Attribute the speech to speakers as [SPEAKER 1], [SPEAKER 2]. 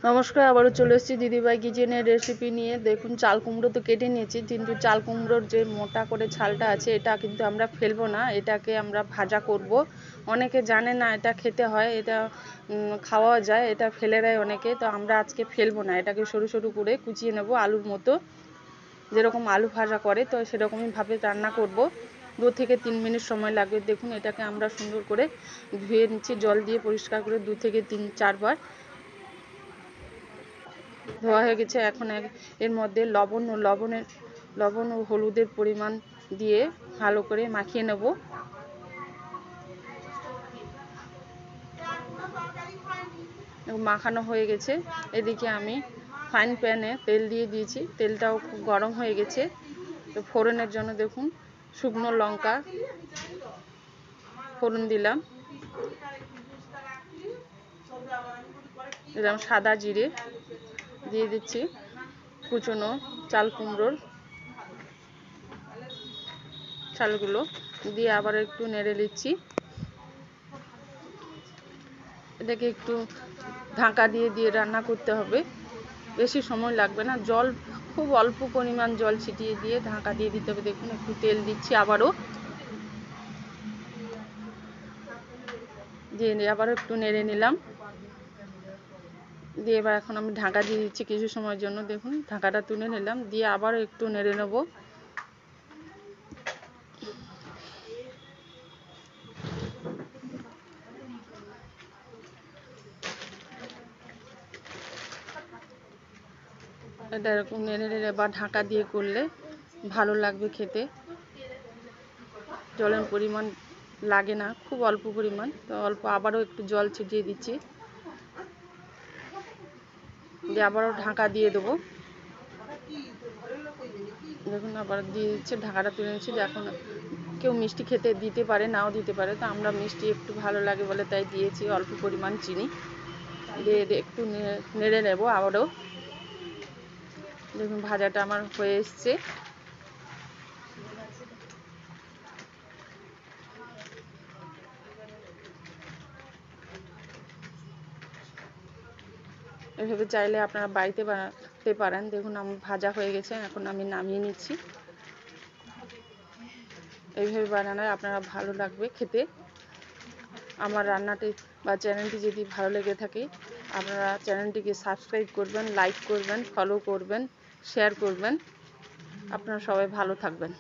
[SPEAKER 1] নমস্কার, আবারও চলে এসেছি দিদিভাই কিচেনের রেসিপি নিয়ে। দেখুন, চাল কুমড়ো তো কেটে নিয়েছি, কিন্তু চাল কুমড়োর যে মোটা করে ছালটা আছে এটা কিন্তু আমরা ফেলবো না, এটাকে আমরা ভাজা করব। অনেকে জানে না এটা খেতে হয়, এটা খাওয়া যায়, এটা ফেলে দেয় অনেকে। তো আমরা আজকে ফেলবো না, এটাকে সরু সরু করে কুচিয়ে নেব, আলুর মতো, যেরকম আলু ভাজা করে তো সেরকমই ভাবে রান্না করব। 2 থেকে 3 মিনিট সময় লাগবে। দেখুন, এটাকে আমরা সুন্দর করে ধুয়ে নিচ্ছি, জল দিয়ে পরিষ্কার করে 2 থেকে 3-4 বার ধোয়া হয়ে গেছে। এখন এর মধ্যে লবণ ও হলুদের পরিমাণ দিয়ে ভালো করে মাখিয়ে নেব। মাখানো হয়ে গেছে। এদিকে আমি ফ্রাইং প্যানে তেল দিয়ে দিয়েছি, তেলটাও খুব গরম হয়ে গেছে। তো ফোড়নের জন্য দেখুন, শুকনো লঙ্কা ফোড়ন দিলাম, এরকম সাদা জিরে দিয়ে দিচ্ছি, কুচনো চাল কুমড়োর চালগুলো দিয়ে আবার একটু নেড়ে নিচ্ছি। এটাকে একটু ঢাকা দিয়ে দিয়ে রান্না করতে হবে, বেশি সময় লাগবে না। জল খুব অল্প পরিমাণ জল ছিটিয়ে দিয়ে ঢাকা দিয়ে দিতে হবে। দেখুন, একটু তেল দিচ্ছি, আবারও একটু নেড়ে নিলাম দিয়ে এবার এখন আমি ঢাকা দিয়ে দিচ্ছি কিছু সময়ের জন্য। দেখুন, ঢাকাটা তুলে নিলাম, দিয়ে আবারও একটু নেড়ে নেব। এটা এরকম নেড়ে নেড়ে বা ঢাকা দিয়ে করলে ভালো লাগবে খেতে। জলের পরিমাণ লাগে না, খুব অল্প পরিমাণ, তো অল্প আবারও একটু জল ছিটিয়ে দিচ্ছি, দিয়ে আবারও ঢাকা দিয়ে দেবো। দেখুন, আবার দিয়ে দিচ্ছে, ঢাকাটা তুলে নিচ্ছি। এখন কেউ মিষ্টি খেতে দিতে পারে, নাও দিতে পারে, তো আমরা মিষ্টি একটু ভালো লাগে বলে তাই দিয়েছি অল্প পরিমাণ চিনি দিয়ে একটু নেড়ে নেব আবারও। দেখুন, ভাজাটা আমার হয়ে এসছে। এভাবে চাইলে আপনারা বাড়িতে বানাতে পারেন। দেখুন, আমার ভাজা হয়ে গেছে, এখন আমি নামিয়ে নিচ্ছি। এইভাবে বানালে আপনারা ভালো লাগবে খেতে। আমার রান্নাটি বা চ্যানেলটি যদি ভালো লেগে থাকে, আপনারা চ্যানেলটিকে সাবস্ক্রাইব করবেন, লাইক করবেন, ফলো করবেন, শেয়ার করবেন। আপনারা সবাই ভালো থাকবেন।